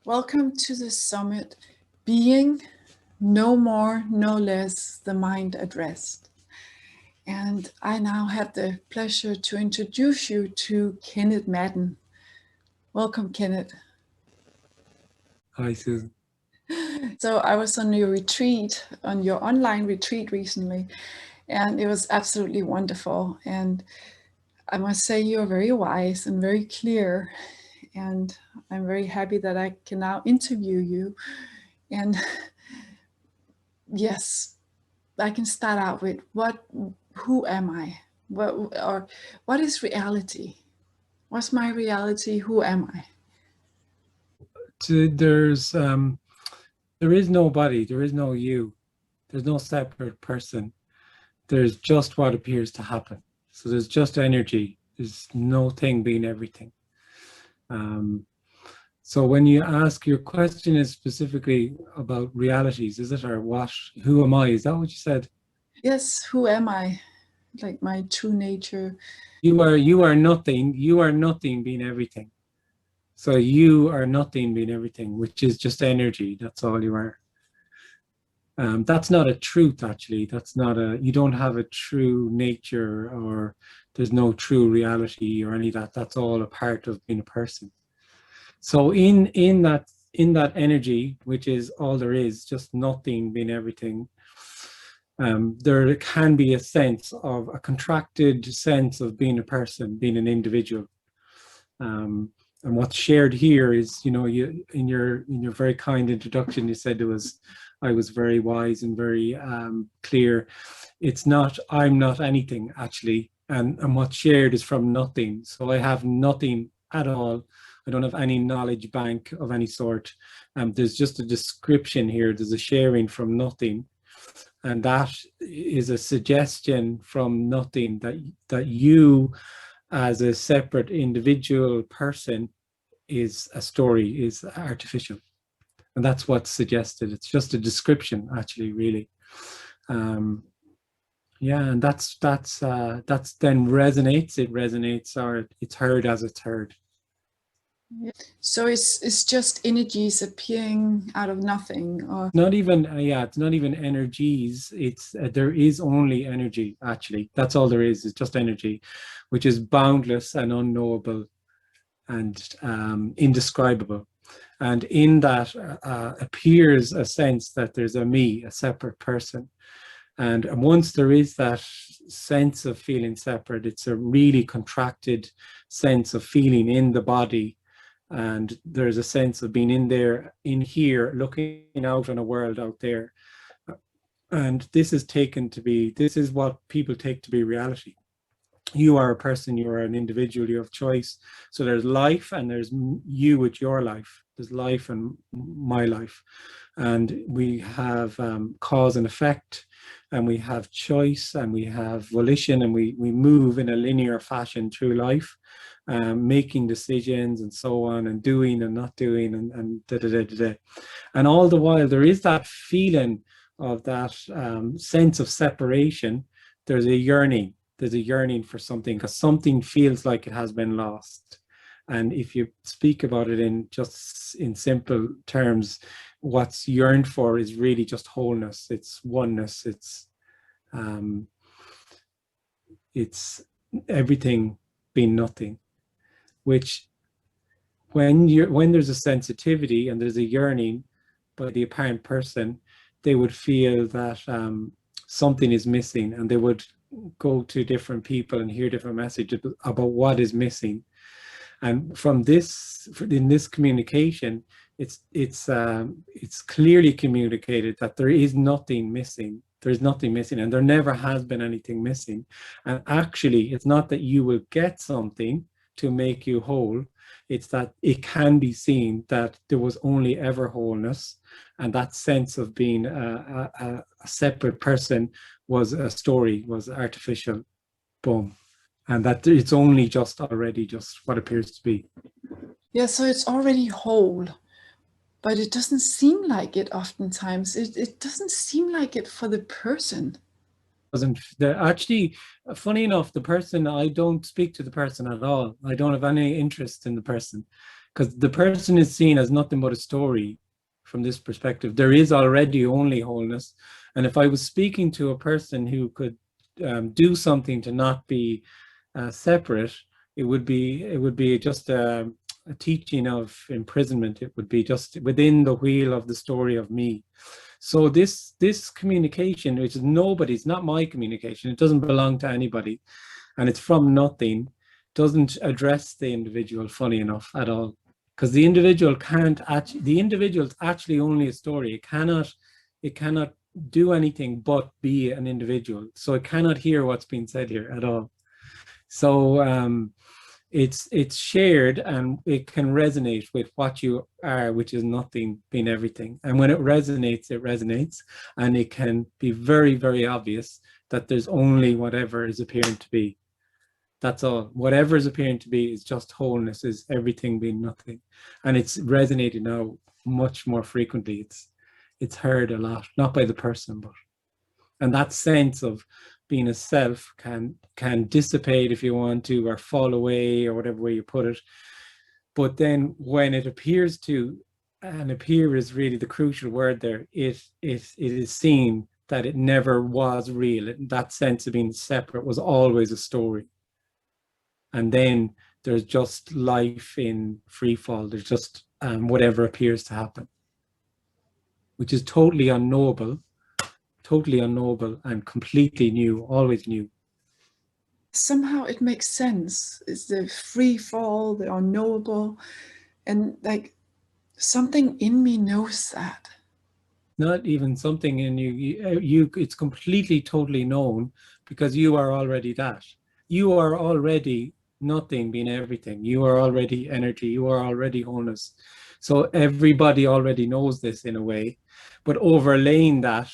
Welcome to the summit, Being No More, No Less, the Mind at Rest. And I now have the pleasure to introduce you to Kenneth Madden. Welcome, Kenneth. Hi, Susan. So I was on your retreat, on your online retreat recently, and it was absolutely wonderful. And I must say you're very wise and very clear. And I'm very happy that I can now interview you. And yes, I can start out with who am I? What is reality? What's my reality? Who am I? There's there is nobody, there is no you, there's no separate person. There's just what appears to happen. So there's just energy. There's no thing being everything. So when you ask, your question is specifically about realities, is it, or what? Who am I? Is that what you said? Yes, who am I? Like my true nature. You are nothing. You are nothing being everything. So you are nothing being everything, which is just energy. That's all you are. That's not a truth, actually. That's not you don't have a true nature, or there's no true reality or any of that. That's all a part of being a person. So in that energy, which is all there is, just nothing being everything, there can be a sense of a contracted sense of being a person, being an individual. And what's shared here is, you know, you in your very kind introduction, you said I was very wise and very clear. It's not, I'm not anything, actually, and what's shared is from nothing. So I have nothing at all. I don't have any knowledge bank of any sort. There's just a description here. There's a sharing from nothing, and that is a suggestion from nothing that you, as a separate individual person, is a story, is artificial. And that's what's suggested. It's just a description, actually, really. Yeah, and that's then resonates. It resonates, or it's heard as it's heard. So it's just energies appearing out of nothing, or not even yeah, it's not even energies. It's there is only energy, actually. That's all there is just energy, which is boundless and unknowable and indescribable. And in that appears a sense that there's a me, a separate person. And once there is that sense of feeling separate, it's a really contracted sense of feeling in the body. And there's a sense of being in there, in here, looking out on a world out there. And this is taken to be, this is what people take to be reality. You are a person, you are an individual, you have choice. So there's life and there's you with your life. There's life and my life. And we have cause and effect, and we have choice, and we have volition, and we move in a linear fashion through life, making decisions and so on, and doing and not doing, and da, da, da, da, da. And all the while there is that feeling of that sense of separation. There's a yearning. There's a yearning for something, because something feels like it has been lost. And if you speak about it in just in simple terms, what's yearned for is really just wholeness. It's oneness. It's everything being nothing. Which, when there's a sensitivity and there's a yearning by the apparent person, they would feel that something is missing, and they would go to different people and hear different messages about what is missing. And from this, in this communication, it's clearly communicated that there is nothing missing. There's nothing missing, and there never has been anything missing. And actually, it's not that you will get something to make you whole. It's that it can be seen that there was only ever wholeness, and that sense of being a separate person was a story, was artificial. Boom. And that it's only just already just what appears to be. yeah, so it's already whole, but it doesn't seem like it oftentimes. It doesn't seem like it for the person. Actually, funny enough, the person, I don't speak to the person at all. I don't have any interest in the person. because the person is seen as nothing but a story from this perspective. There is already only wholeness. And if I was speaking to a person who could do something to not be separate, it would be just a teaching of imprisonment. It would be just within the wheel of the story of me. So this communication, which is nobody's, not my communication, it doesn't belong to anybody, and it's from nothing, doesn't address the individual, funny enough, at all. Because the individual can't actually, the individual's actually only a story. It cannot do anything but be an individual. So it cannot hear what's being said here at all. So it's shared, and it can resonate with what you are, which is nothing being everything. And when it resonates, and it can be very, very obvious that there's only whatever is appearing to be. That's all. Whatever is appearing to be is just wholeness, is everything being nothing. And it's resonating now much more frequently. It's heard a lot, not by the person, but, and that sense of being a self can dissipate if you want to, or fall away, or whatever way you put it. But then when it appears to, and appear is really the crucial word there, it is seen that it never was real. That sense of being separate was always a story. And then there's just life in free fall. There's just whatever appears to happen, which is totally unknowable and completely new, always new. Somehow it makes sense. It's the free fall, the unknowable, and like something in me knows that. Not even something in you, it's completely, totally known, because you are already that. You are already nothing being everything. You are already energy. You are already wholeness. So everybody already knows this in a way, but overlaying that,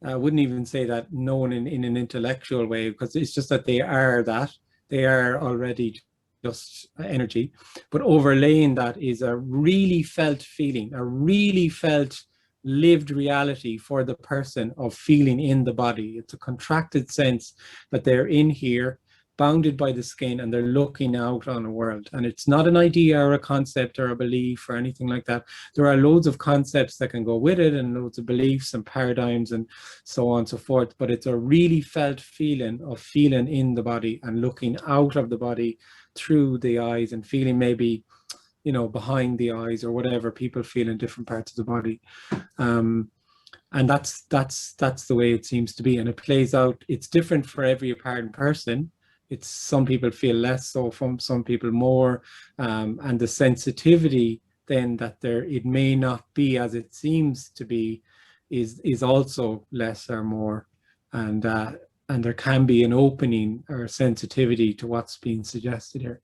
I wouldn't even say that known in an intellectual way, because it's just that they are that. They are already just energy. But overlaying that is a really felt feeling, a really felt lived reality for the person of feeling in the body. It's a contracted sense that they're in here, bounded by the skin, and they're looking out on the world. And it's not an idea or a concept or a belief or anything like that. There are loads of concepts that can go with it, and loads of beliefs and paradigms and so on and so forth. But it's a really felt feeling of feeling in the body and looking out of the body through the eyes, and feeling maybe, you know, behind the eyes, or whatever people feel in different parts of the body. And that's the way it seems to be. And it plays out, it's different for every apparent person. It's some people feel less so, from some people more, and the sensitivity then that there, it may not be as it seems to be, is also less or more, and there can be an opening or sensitivity to what's being suggested here.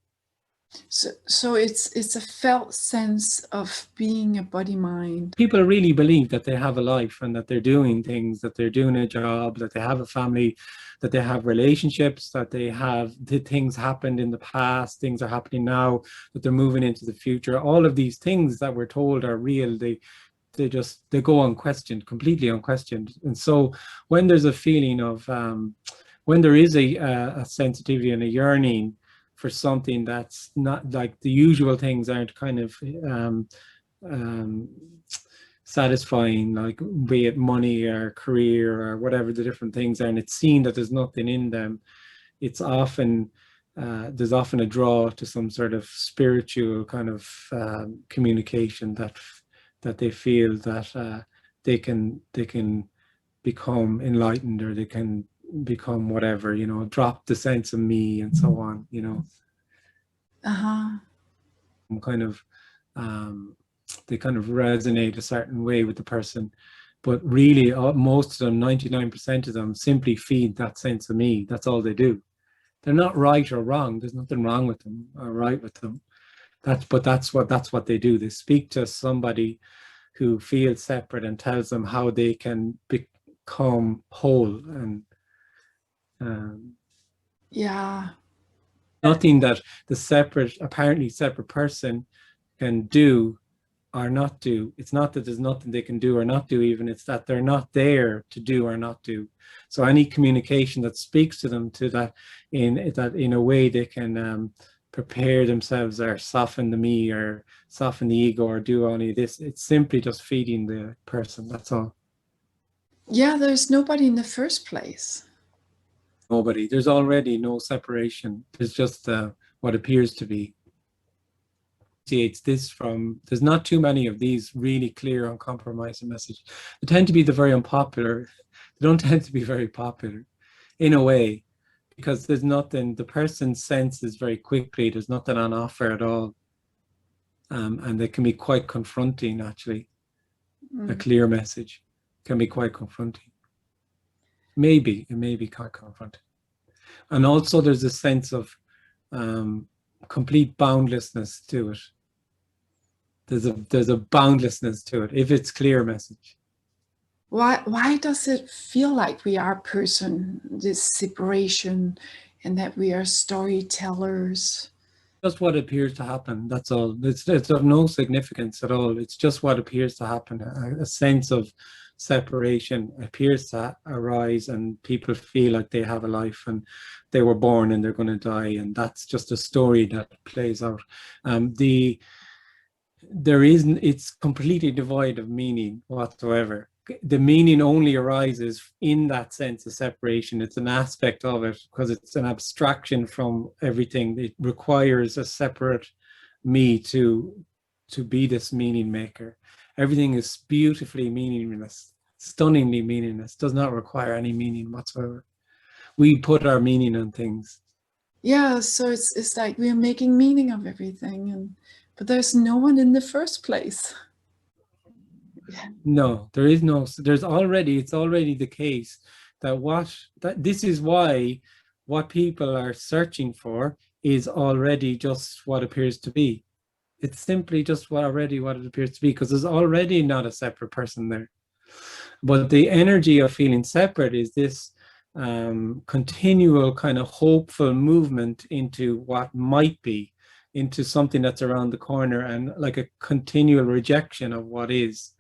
So it's a felt sense of being a body mind. People really believe that they have a life, and that they're doing things, that they're doing a job, that they have a family, that they have relationships, that they have, the things happened in the past, things are happening now, that they're moving into the future. All of these things that we're told are real, they go unquestioned, completely unquestioned. And so when there's a feeling of, when there is a sensitivity and a yearning for something that's not like the usual things, aren't kind of satisfying, like be it money or career or whatever the different things are, and it's seen that there's nothing in them, it's often, there's often a draw to some sort of spiritual kind of communication that they feel that they can become enlightened, or they can become whatever, you know, drop the sense of me and so on, you know. Kind of they kind of resonate a certain way with the person, but really most of them, 99% of them, simply feed that sense of me. That's all they do. They're not right or wrong. There's nothing wrong with them or right with them. That's what they do. They speak to somebody who feels separate and tells them how they can become whole. And yeah, nothing that the apparently separate person can do or not do. It's not that there's nothing they can do or not do, even. It's that they're not there to do or not do. So any communication that speaks to them to that in a way they can prepare themselves or soften the me or soften the ego or do any of this. It's simply just feeding the person. That's all. Yeah, there's nobody in the first place. Nobody. There's already no separation. There's just what appears to be. It's this from, there's not too many of these really clear, uncompromising messages. They tend to be the very unpopular. They don't tend to be very popular in a way, because there's nothing, the person senses very quickly, there's nothing on offer at all. And they can be quite confronting, actually. A clear message can be quite confronting. It may be quite confronting. And also there's a sense of complete boundlessness to it. There's a boundlessness to it if it's clear message. Why does it feel like we are a person, this separation, and that we are storytellers? Just what appears to happen. That's all. It's of no significance at all. It's just what appears to happen. A sense of separation appears to arise, and people feel like they have a life and they were born and they're going to die, and that's just a story that plays out. It's completely devoid of meaning whatsoever. The meaning only arises in that sense of separation. It's an aspect of it because it's an abstraction from everything. It requires a separate me to be this meaning maker. Everything is beautifully meaningless, stunningly meaningless, does not require any meaning whatsoever. We put our meaning on things. Yeah, so it's like we're making meaning of everything, but there's no one in the first place. No, there is no, it's already the case that this is why what people are searching for is already just what appears to be. It's simply just what it appears to be, because there's already not a separate person there. But the energy of feeling separate is this continual kind of hopeful movement into what might be, into something that's around the corner, and like a continual rejection of what is.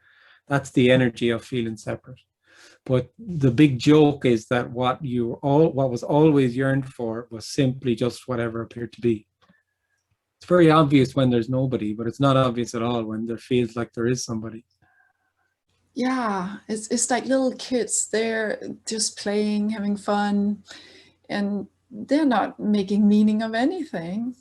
That's the energy of feeling separate. But the big joke is that what was always yearned for was simply just whatever appeared to be. It's very obvious when there's nobody, but it's not obvious at all when there feels like there is somebody. Yeah, it's like little kids. They're just playing, having fun, and they're not making meaning of anything.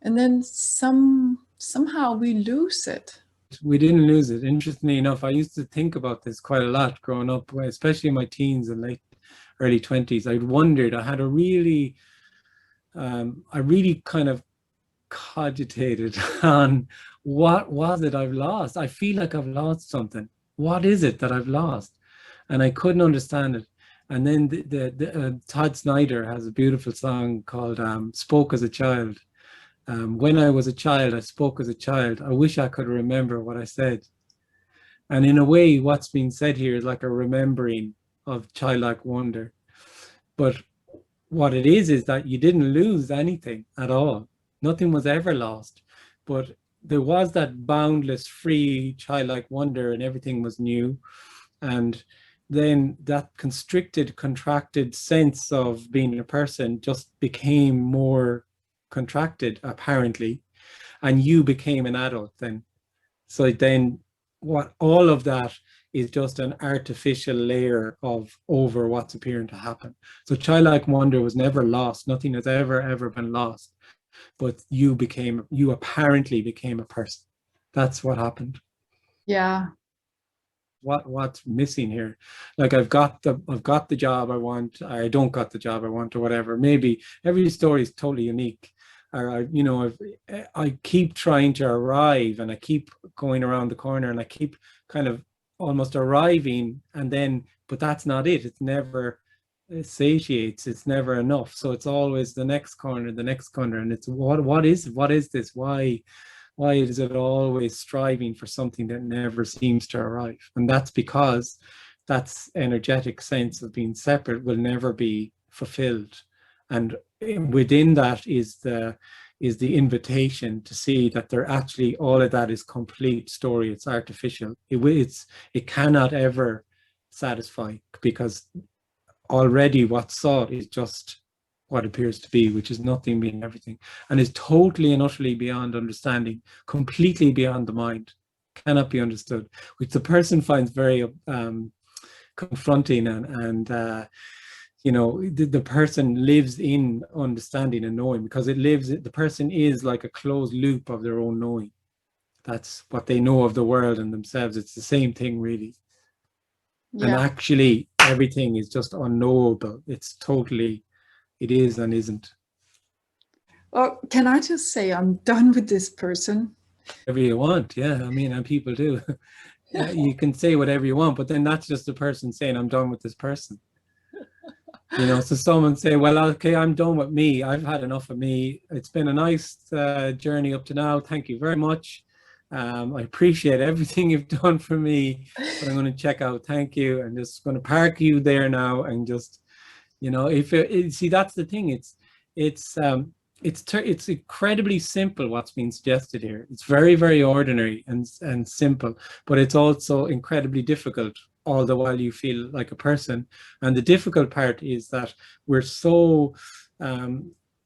And then somehow we lose it. We didn't lose it. Interestingly enough, I used to think about this quite a lot growing up, especially in my teens and late early 20s. I wondered, I really kind of cogitated on what was it I've lost. I feel like I've lost something. What is it that I've lost? And I couldn't understand it. And then Todd Snyder has a beautiful song called Spoke as a Child. When I was a child, I spoke as a child. I wish I could remember what I said. And in a way, what's being said here is like a remembering of childlike wonder. But what it is that you didn't lose anything at all. Nothing was ever lost. But there was that boundless, free, childlike wonder, and everything was new. And then that constricted, contracted sense of being a person just became more contracted, apparently, and you became an adult then. So then what all of that is just an artificial layer of over what's appearing to happen. So childlike wonder was never lost. Nothing has ever been lost. But you apparently became a person. That's what happened. Yeah. What's missing here? Like I've got the job I want, I don't got the job I want, or whatever. Maybe every story is totally unique. Or I keep trying to arrive, and I keep going around the corner, and I keep kind of almost arriving, and then but that's not it. It's never, it satiates. It's never enough. So it's always the next corner, and it's what is this? Why is it always striving for something that never seems to arrive? And that's because that's energetic sense of being separate will never be fulfilled. And within that is the invitation to see that they're actually, all of that is complete story. It's artificial. It cannot ever satisfy, because already what's sought is just what appears to be, which is nothing being everything, and is totally and utterly beyond understanding, completely beyond the mind, cannot be understood, which the person finds very confronting, and the person lives in understanding and knowing, because the person is like a closed loop of their own knowing. That's what they know of the world and themselves. It's the same thing, really. Yeah. And actually, everything is just unknowable. It's totally, it is and isn't. Well, can I just say I'm done with this person? Whatever you want, yeah. I mean, and people do. You can say whatever you want, but then that's just the person saying, I'm done with this person. So someone say, well, okay, I'm done with me. I've had enough of me. It's been a nice journey up to now. Thank you very much. I appreciate everything you've done for me, but I'm going to check out. Thank you. I'm just going to park you there now, and just, see, that's the thing. It's incredibly simple what's being suggested here. It's very, very ordinary and simple, but it's also incredibly difficult, all the while you feel like a person. And the difficult part is that we're so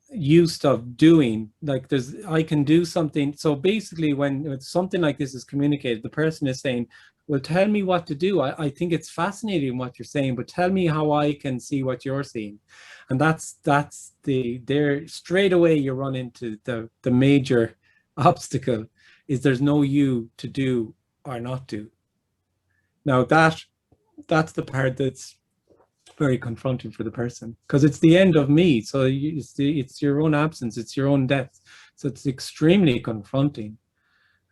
used of doing, like I can do something. So basically, when something like this is communicated, the person is saying, well, tell me what to do. I think it's fascinating what you're saying, but tell me how I can see what you're seeing. And that's there straight away you run into the major obstacle, is there's no you to do or not do. Now that's the part that's very confronting for the person, because it's the end of me. So it's your own absence, it's your own death. So it's extremely confronting,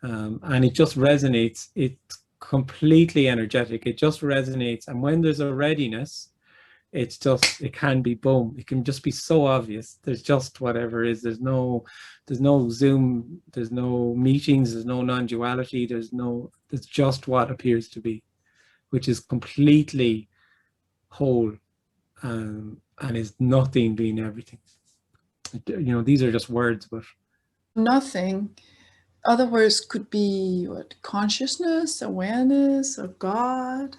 and it just resonates. It's completely energetic. It just resonates, and when there's a readiness, it can be boom. It can just be so obvious. There's just whatever is. There's no Zoom. There's no meetings. There's no non-duality. There's just what appears to be, which is completely whole, and is nothing being everything. These are just words, but Nothing. Other words could be what? Consciousness, awareness, or God.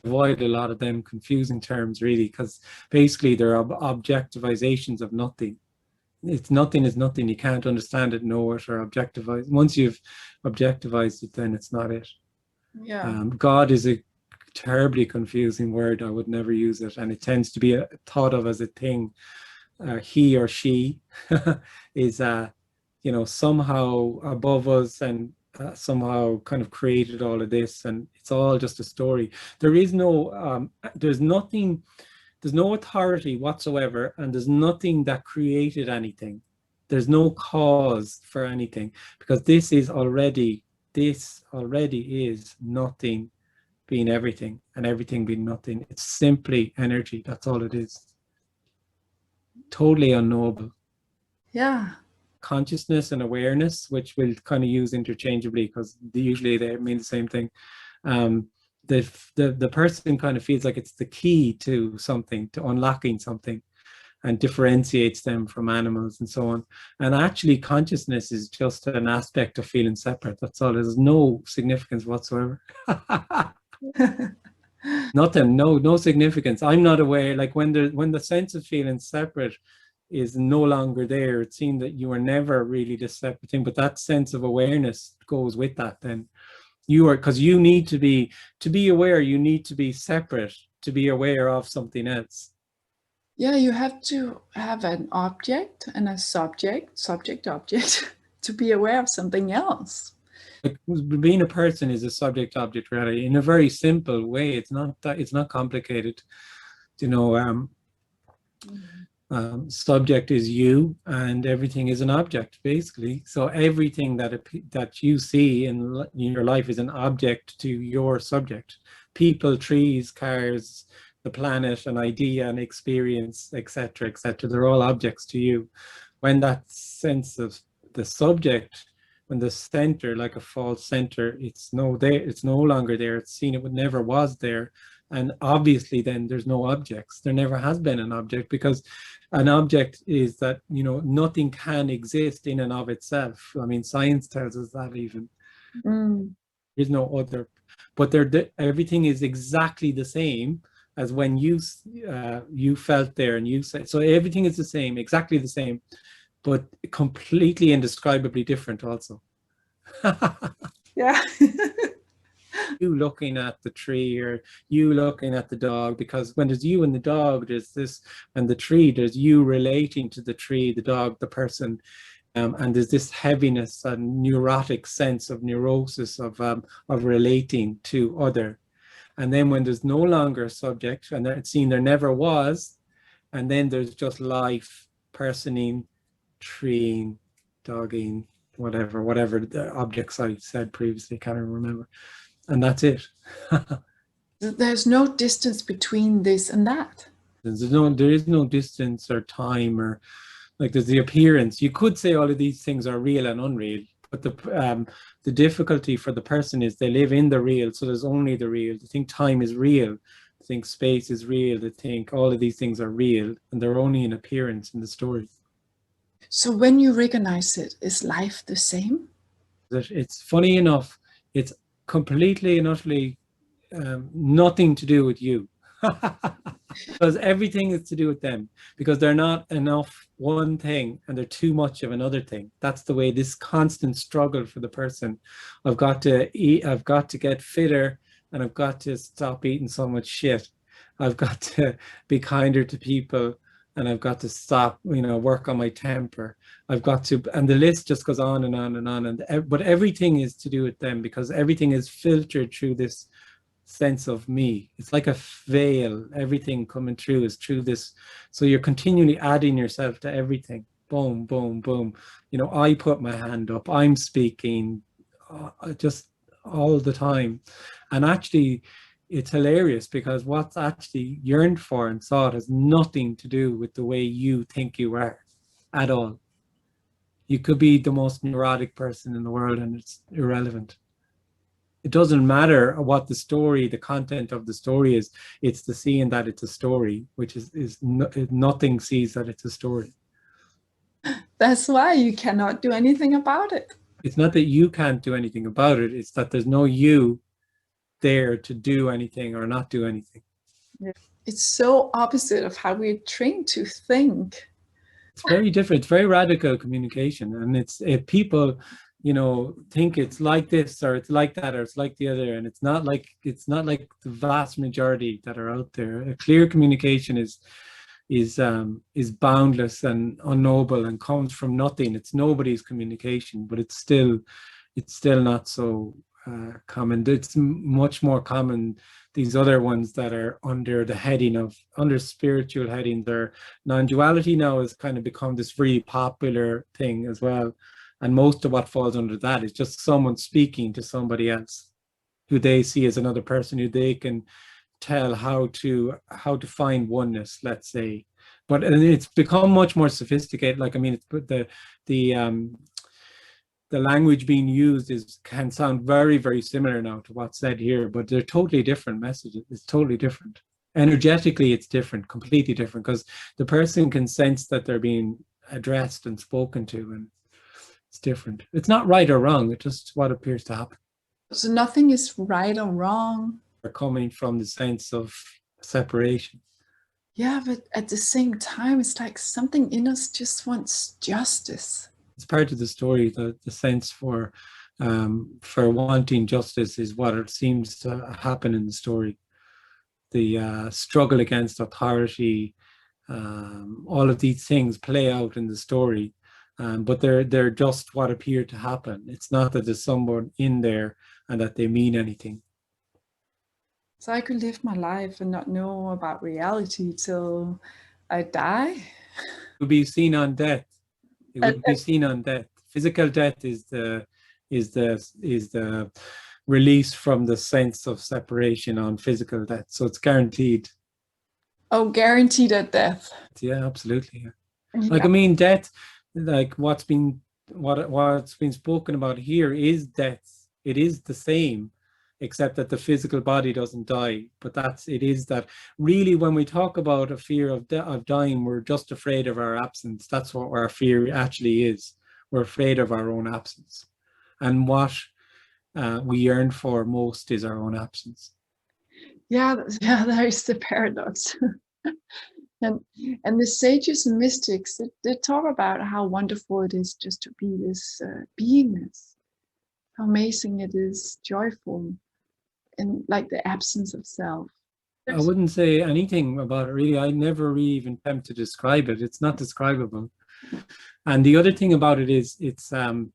avoid a lot of them confusing terms, really, because basically they're objectivizations of nothing. It's nothing is nothing. You can't understand it, know it, or objectivize. Once you've objectivized it, then it's not it. Yeah. God is a terribly confusing word. I would never use it, and it tends to be thought of as a thing. He or she is somehow above us, and somehow kind of created all of this, and it's all just a story. There is no there's no authority whatsoever, and there's nothing that created anything. There's no cause for anything, because this already is nothing being everything, and everything being nothing. It's simply energy. That's all it is. Totally unknowable. Yeah. Consciousness and awareness, which we'll kind of use interchangeably, because usually they mean the same thing. The person kind of feels like it's the key to something, to unlocking something, and differentiates them from animals and so on. And actually, consciousness is just an aspect of feeling separate. That's all. There's no significance whatsoever. Nothing, no significance. I'm not aware. Like when the sense of feeling separate is no longer there, it seemed that you were never really this separate thing. But that sense of awareness goes with that. Then because you need to be aware. You need to be separate to be aware of something else. Yeah, you have to have an object and a subject object to be aware of something else. Like, being a person is a subject object reality in a very simple way. It's not complicated. Subject is you, and everything is an object, basically. So everything that you see in your life is an object to your subject. People, trees, cars, the planet, an idea, an experience, etc., etc. They're all objects to you. When that sense of the subject, when the center, like a false center, it's no longer there. It's seen. It never was there. And obviously then there's no objects. There never has been an object, because an object is that, nothing can exist in and of itself. I mean, science tells us that even. There's no other, but everything is exactly the same, as when you felt there and you said. So everything is the same, exactly the same, but completely indescribably different also. Yeah. You looking at the tree or you looking at the dog, because when there's you and the dog, there's this, and the tree, there's you relating to the tree, the dog, the person, and there's this heaviness and neurotic sense of neurosis of relating to other. And then when there's no longer a subject, and it seemed there never was, and then there's just life, personing, treeing, dogging, whatever the objects I said previously, can't even remember. And that's it. There's no distance between this and that. There is no distance or time, or like there's the appearance. You could say all of these things are real and unreal, but the difficulty for the person is they live in the real, so there's only the real. They think time is real, they think space is real, they think all of these things are real, and they're only an appearance in the story. So when you recognize it, is life the same? It's funny enough, it's completely and utterly nothing to do with you. Because everything is to do with them, because they're not enough one thing and they're too much of another thing. That's the way this constant struggle for the person. I've got to eat, I've got to get fitter, and I've got to stop eating so much shit. I've got to be kinder to people, and I've got to stop, work on my temper. I've got to, and the list just goes on and on and on. But everything is to do with them, because everything is filtered through this sense of me. It's like a veil. Everything coming through is through this. So you're continually adding yourself to everything. Boom, boom, boom. I put my hand up. I'm speaking just all the time. And actually, it's hilarious, because what's actually yearned for and sought has nothing to do with the way you think you are at all. You could be the most neurotic person in the world and it's irrelevant. It doesn't matter what the story, the content of the story is. It's the seeing that it's a story, which nothing sees that it's a story. That's why you cannot do anything about it. It's not that you can't do anything about it. It's that there's no you there to do anything or not do anything. It's so opposite of how we're trained to think. It's very different. It's very radical communication. And if people think it's like this or it's like that or it's like the other, and it's not like the vast majority that are out there. A clear communication is boundless and unknowable and comes from nothing. It's nobody's communication, but it's still not so common. It's much more common, these other ones that are under the heading of, under spiritual heading. Their non-duality now has kind of become this very popular thing as well. And most of what falls under that is just someone speaking to somebody else who they see as another person, who they can tell how to find oneness, let's say. But it's become much more sophisticated. Like, I mean, the language being used can sound very, very similar now to what's said here, but they're totally different messages. It's totally different. Energetically, it's different, completely different, because the person can sense that they're being addressed and spoken to, and it's different. It's not right or wrong. It's just what appears to happen. So nothing is right or wrong. They're coming from the sense of separation. Yeah, but at the same time, it's like something in us just wants justice. It's part of the story. The sense for wanting justice is what it seems to happen in the story. The struggle against authority, all of these things play out in the story. But they're just what appear to happen. It's not that there's someone in there and that they mean anything. So I could live my life and not know about reality till I die. It would be seen on death. It would be seen on death. Physical death is the release from the sense of separation on physical death. So it's guaranteed. Oh, guaranteed at death. Yeah, absolutely. Yeah. Like, I mean, death, like what's been spoken about here is death. It is the same, except that the physical body doesn't die. But it is that really, when we talk about a fear of dying, we're just afraid of our absence. That's what our fear actually is. We're afraid of our own absence. And what we yearn for most is our own absence. Yeah, yeah, there is the paradox. and and the sages and mystics, they talk about how wonderful it is just to be this beingness, how amazing it is, joyful, and like the absence of self. I wouldn't say anything about it really. I never really even attempt to describe it. It's not describable. And the other thing about it is um,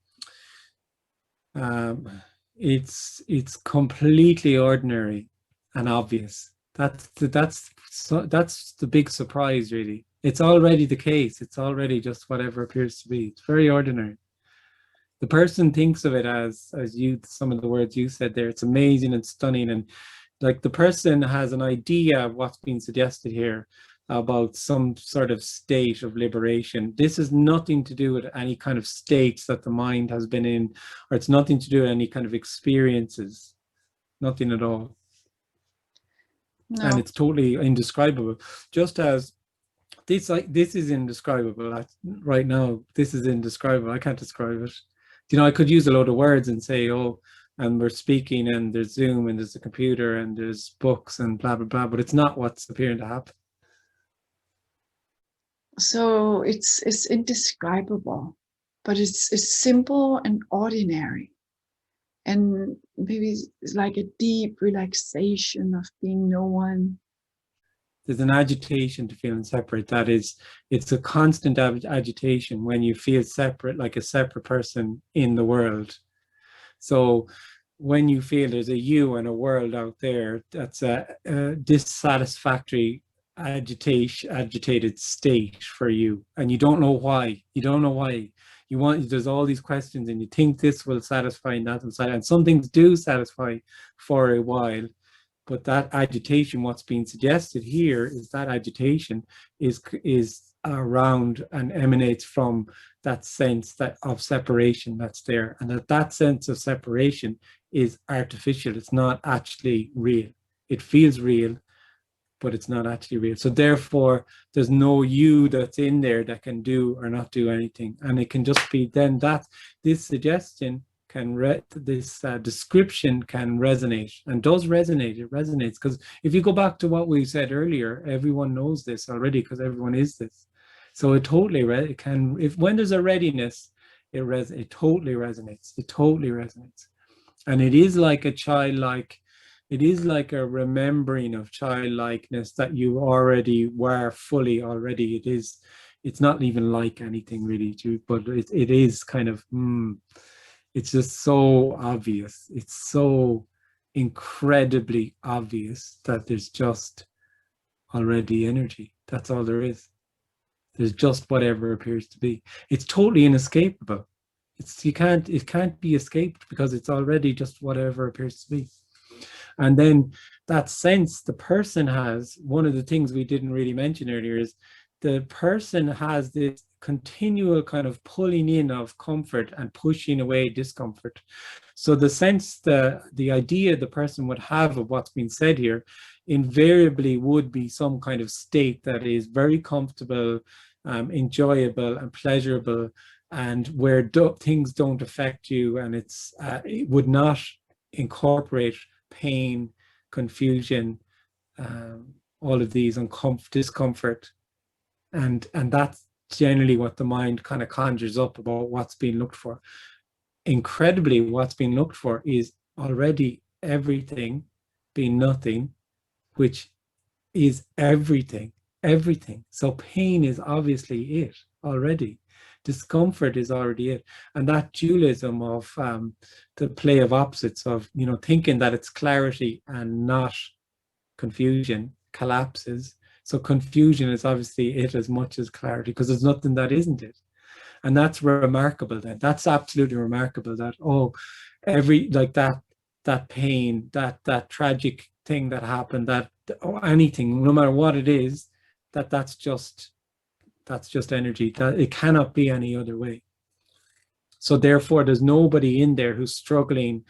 it's completely ordinary and obvious. That's the big surprise, really. It's already the case. It's already just whatever appears to be. It's very ordinary. The person thinks of it as you, some of the words you said there, it's amazing and stunning, and like the person has an idea of what's being suggested here about some sort of state of liberation. This has nothing to do with any kind of states that the mind has been in, or it's nothing to do with any kind of experiences, nothing at all. No. And it's totally indescribable. Just as this, like, this is indescribable right now. This is indescribable. I can't describe it. You know, I could use a load of words and say, oh, and we're speaking, and there's Zoom, and there's a computer, and there's books, and blah blah blah. But it's not what's appearing to happen. So it's indescribable, but it's simple and ordinary, and maybe it's like a deep relaxation of being no one. There's an agitation to feeling separate. That is, it's a constant agitation when you feel separate, like a separate person in the world. So when you feel there's a you and a world out there, that's a dissatisfactory agitated state for you, and you don't know why. You don't know why. You want, there's all these questions, and you think this will satisfy and that will satisfy, and some things do satisfy for a while. But that agitation, what's being suggested here is that agitation is around and emanates from that sense that of separation that's there, and that sense of separation is artificial. It's not actually real. It feels real, but it's not actually real. So therefore, there's no you that's in there that can do or not do anything, and it can just be then that this suggestion can this description can resonate, and does resonate. It resonates because if you go back to what we said earlier, everyone knows this already because everyone is this. So it totally it can, if when there's a readiness, it totally resonates. It totally resonates, and it is like a childlike. It is like a remembering of childlikeness that you already were fully already. It is. It's not even like anything really, but it is kind of. It's just so obvious. It's so incredibly obvious that there's just already energy. That's all there is. There's just whatever appears to be. It's totally inescapable. It can't be escaped because it's already just whatever appears to be. And then that sense the person has, one of the things we didn't really mention earlier is the person has this continual kind of pulling in of comfort and pushing away discomfort. So the sense, the idea the person would have of what's been said here invariably would be some kind of state that is very comfortable, enjoyable and pleasurable, and where things don't affect you, and it would not incorporate pain, confusion, all of these, and discomfort. And that's generally what the mind kind of conjures up about what's being looked for. Incredibly, what's being looked for is already everything being nothing, which is everything. So pain is obviously it already. Discomfort is already it. And that dualism of the play of opposites of, thinking that it's clarity and not confusion collapses. So confusion is obviously it as much as clarity, because there's nothing that isn't it. And that's remarkable then. That's absolutely remarkable that, that pain, that tragic thing that happened, anything, no matter what it is, that's just energy. That it cannot be any other way. So therefore, there's nobody in there who's struggling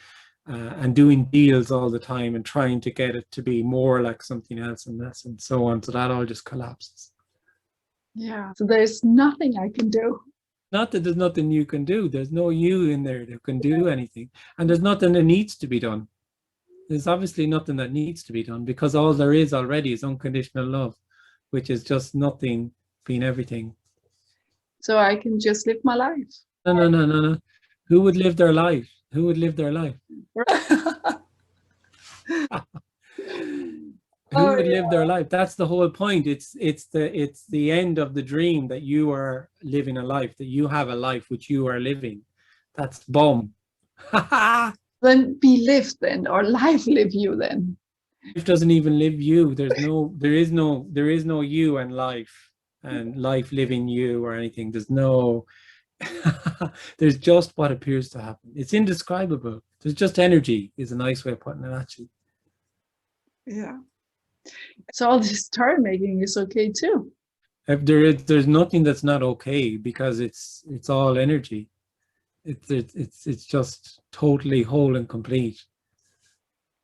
and doing deals all the time and trying to get it to be more like something else and this and so on. So that all just collapses. Yeah. So there's nothing I can do. Not that there's nothing you can do. There's no you in there that can do anything. And there's nothing that needs to be done. There's obviously nothing that needs to be done, because all there is already is unconditional love, which is just nothing being everything. So I can just live my life. No, no, no, no, no. Who would live their life? Who would live their life? Who Oh, would live yeah. their life? That's the whole point. It's the end of the dream, that you are living a life, that you have a life which you are living. That's bomb. Then be lived then, or life live you then. Life doesn't even live you. There is no you and life living you or anything. There's no there's just what appears to happen. It's indescribable. There's just energy, is a nice way of putting it, actually. Yeah. So all this story making is okay too. If there's nothing that's not okay, because it's all energy. It's just totally whole and complete.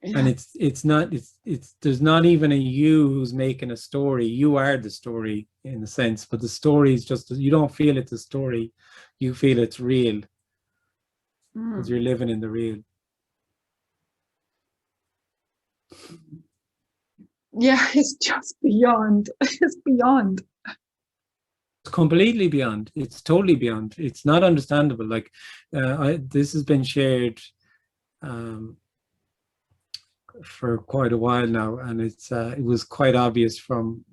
And Yeah. it's there's not even a you who's making a story. You are the story in a sense, but the story is just, you don't feel it's a story. You feel it's real, because you're living in the real. Yeah, it's just beyond. It's beyond. It's completely beyond. It's totally beyond. It's not understandable. Like this has been shared um, for quite a while now, and it was quite obvious from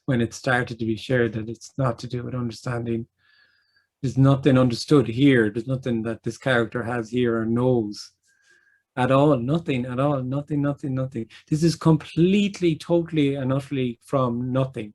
when it started to be shared that it's not to do with understanding. There's nothing understood here. There's nothing that this character has here or knows at all. Nothing at all. Nothing, nothing, nothing. This is completely, totally, and utterly from nothing.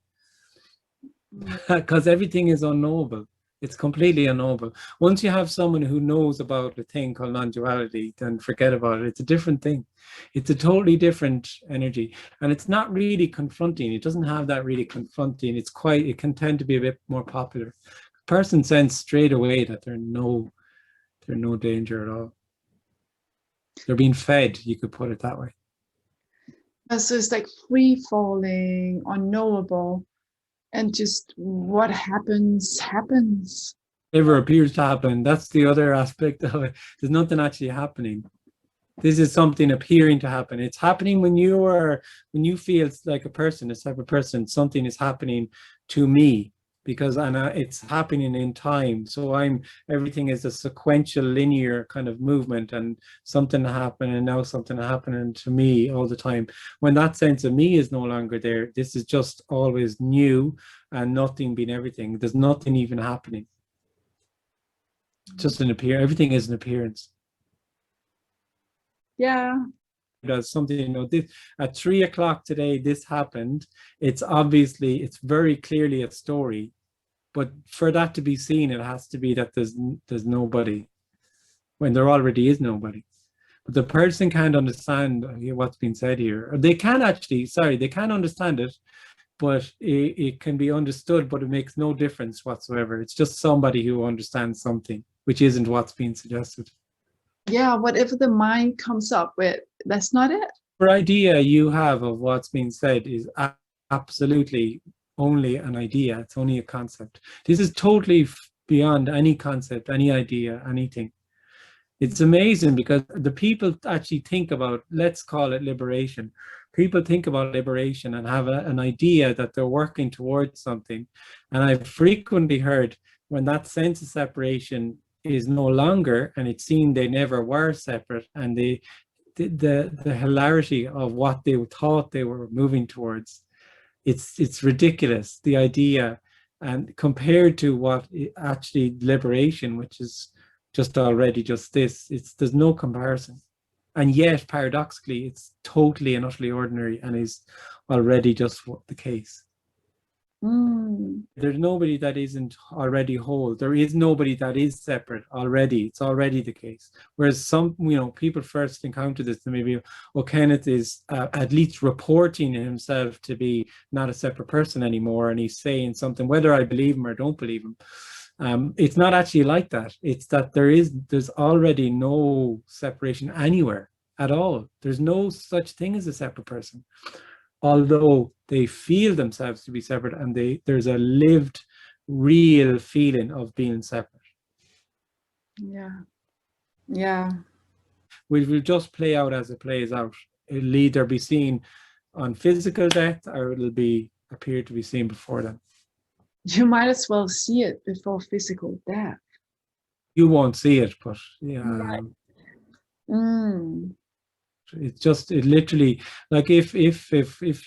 Because everything is unknowable. It's completely unknowable. Once you have someone who knows about a thing called non-duality, then forget about it. It's a different thing. It's a totally different energy. And it's not really confronting. It doesn't have that really confronting. It can tend to be a bit more popular. The person sense straight away that they're no danger at all. They're being fed, you could put it that way. So it's like free falling, unknowable, and just what happens, happens. Whatever appears to happen, that's the other aspect of it. There's nothing actually happening. This is something appearing to happen. It's happening when you feel it's like a person, a type of person, something is happening to me, because it's happening in time. So everything is a sequential, linear kind of movement, and something happened, and now something happening to me all the time. When that sense of me is no longer there, this is just always new, and nothing being everything. There's nothing even happening. Just an appearance. Everything is an appearance. Yeah. Does something, this at 3 o'clock today, this happened. It's very clearly a story, but for that to be seen, it has to be that there's nobody, when there already is nobody. But the person can't understand what's been said here. They can understand it, but it can be understood, but it makes no difference whatsoever. It's just somebody who understands something which isn't what's being suggested. Yeah, whatever the mind comes up with, that's not it. The idea you have of what's being said is absolutely only an idea. It's only a concept. This is totally beyond any concept, any idea, anything. It's amazing, because the people actually think about, let's call it liberation. People think about liberation and have an idea that they're working towards something. And I've frequently heard, when that sense of separation is no longer, and it's seen they never were separate, and the hilarity of what they thought they were moving towards, it's ridiculous, the idea. And compared to what actually liberation, which is just already just this, there's no comparison. And yet paradoxically, it's totally and utterly ordinary, and is already just the case. There's nobody that isn't already whole. There is nobody that is separate already. It's already the case. Whereas some, people first encounter this, and maybe, Kenneth is at least reporting himself to be not a separate person anymore, and he's saying something, whether I believe him or don't believe him. It's not actually like that. It's that there's already no separation anywhere at all. There's no such thing as a separate person, although they feel themselves to be separate, and there's a lived, real feeling of being separate. Yeah. Yeah. Which will just play out as it plays out. it'll either be seen on physical death or it'll be appear to be seen before then. You might as well see it before physical death. You won't see it, but Right. Mm. it's just, it literally, like if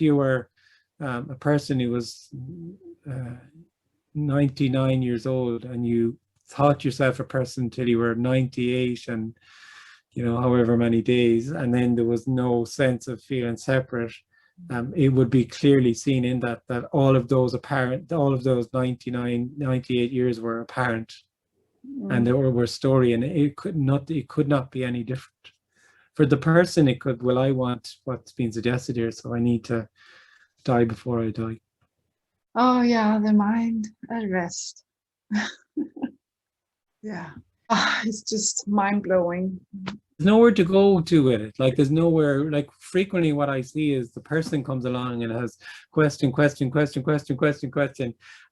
you were a person who was 99 years old and you thought yourself a person till you were 98 and however many days, and then there was no sense of feeling separate, it would be clearly seen in that all of those 99, 98 years were apparent, and they were story, and it could not be any different. For the person, it could, well, I want what's being suggested here, so I need to die before I die. Oh yeah, the mind at rest. Yeah. It's just mind-blowing. There's nowhere to go to with it. Like there's nowhere, like frequently what I see is the person comes along and has question.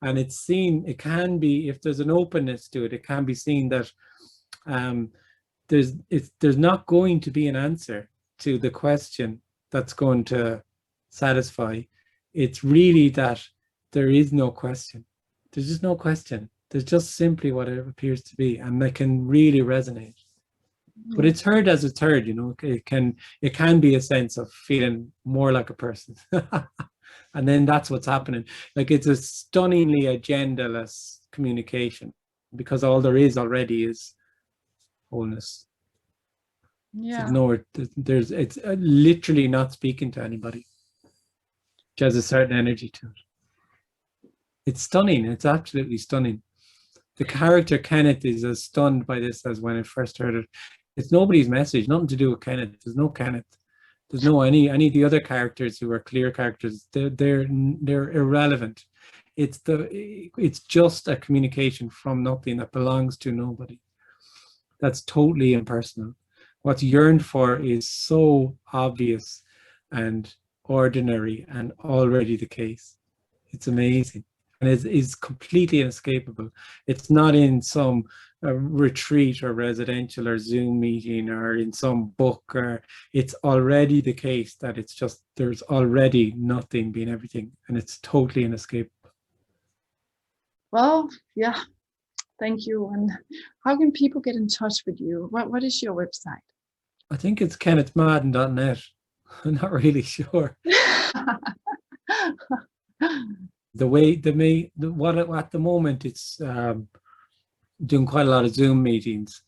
And it's seen, it can be, if there's an openness to it, it can be seen that there's not going to be an answer to the question that's going to satisfy. It's really that there is no question. There's just no question. There's just simply what it appears to be, and that can really resonate. But it's heard as it's heard, it can be a sense of feeling more like a person. And then that's what's happening. Like it's a stunningly agendaless communication, because all there is already is wholeness. Yeah. So it's literally not speaking to anybody. It has a certain energy to it. It's stunning. It's absolutely stunning. The character Kenneth is as stunned by this as when I first heard it. It's nobody's message, nothing to do with Kenneth. There's no Kenneth. There's no any of the other characters who are clear characters. They're irrelevant. It's just a communication from nothing that belongs to nobody. That's totally impersonal. What's yearned for is so obvious and ordinary and already the case. It's amazing. And is completely inescapable. It's not in some retreat or residential or Zoom meeting or in some book, or it's already the case that it's just, there's already nothing being everything, and it's totally inescapable. Well, yeah, thank you. And how can people get in touch with you? What is your website? I think it's kennethmadden.net. I'm not really sure. At the moment it's doing quite a lot of Zoom meetings,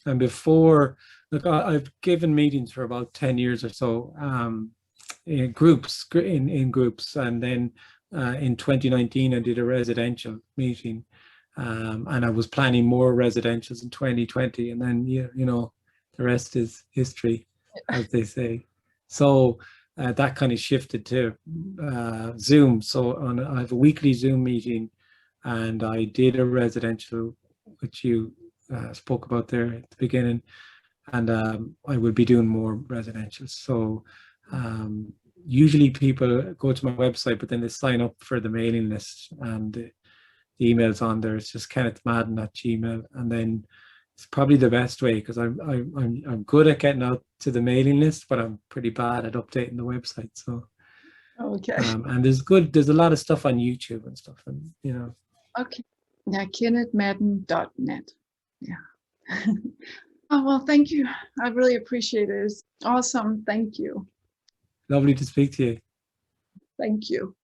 and before, look, I've given meetings for about 10 years or so, in groups, and then in 2019 I did a residential meeting, and I was planning more residentials in 2020, and then the rest is history, as they say. So that kind of shifted to Zoom. So I have a weekly Zoom meeting, and I did a residential, which you spoke about there at the beginning, and I will be doing more residentials. So usually people go to my website, but then they sign up for the mailing list, and the email's on there. It's just kennethmadden@gmail, and then it's probably the best way, because I'm good at getting out to the mailing list, but I'm pretty bad at updating the website. So Okay. And there's a lot of stuff on YouTube and stuff, and Okay. Yeah, kennethmadden.net. Yeah. Oh, well, thank you. I really appreciate it. It's awesome. Thank you. Lovely to speak to you. Thank you.